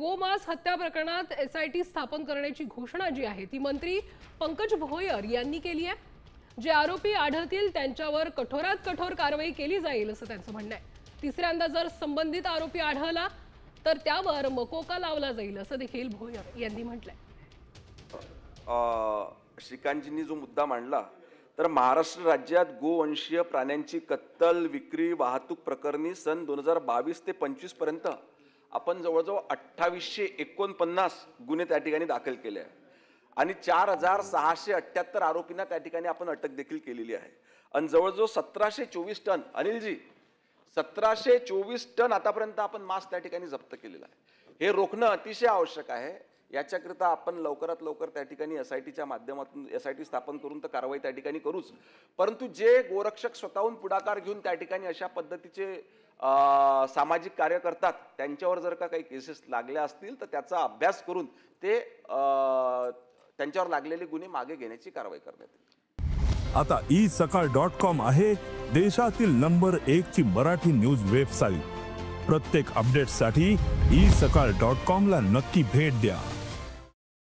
गोमांस हत्या प्रकरणात SIT स्थापन करण्याची घोषणा जी आहे ती मंत्री पंकज भोयर यांनी केली आहे। जे आरोपी आढळतील त्यांच्यावर कठोरात कठोर कारवाई केली जाईल असं त्यांचं म्हणणं आहे। तिसऱ्यांदा जर संबंधित आरोपी आढळला तर त्यावर मकोका लावला जाईल असं देखील भोयर यांनी म्हटलंय। श्रीकांतजींनी जो मुद्दा मांडला तर महाराष्ट्र राज्यात गोवंशीय प्राण्यांची कत्तल, विक्री, वाहतूक प्रकरणी सन 2022 ते 25 पर्यंत आपण जवळजवळ 2849 गुन्हे त्या ठिकाणी दाखल केले आहे आणि 4678 आरोपींना त्या ठिकाणी आपण अटक देखील केलेली आहे आणि जवळजवळ 1724 टन अनिलजी 1724 टन आतापर्यंत आपण मांस त्या ठिकाणी जप्त केलेला आहे। हे रोखणं अतिशय आवश्यक आहे। याच्याकरिता आपण लवकरात लवकर त्या ठिकाणी SITच्या माध्यमातून SIT स्थापन करून तर कारवाई त्या ठिकाणी करूच, परंतु जे गोरक्षक स्वतःहून पुढाकार घेऊन त्या ठिकाणी अशा पद्धतीचे सामाजिक कार्य करतात त्यांच्यावर जर का काही केसेस लागल्या असतील तर त्याचा अभ्यास करून ते त्यांच्यावर लागलेले गुन्हे मागे घेण्याची कारवाई करण्यात येईल। आता isakal.com आहे देशातील नंबर 1 ची मराठी न्यूज वेबसाईट। प्रत्येक अपडेटसाठी isakal.com ला नक्की भेट द्या।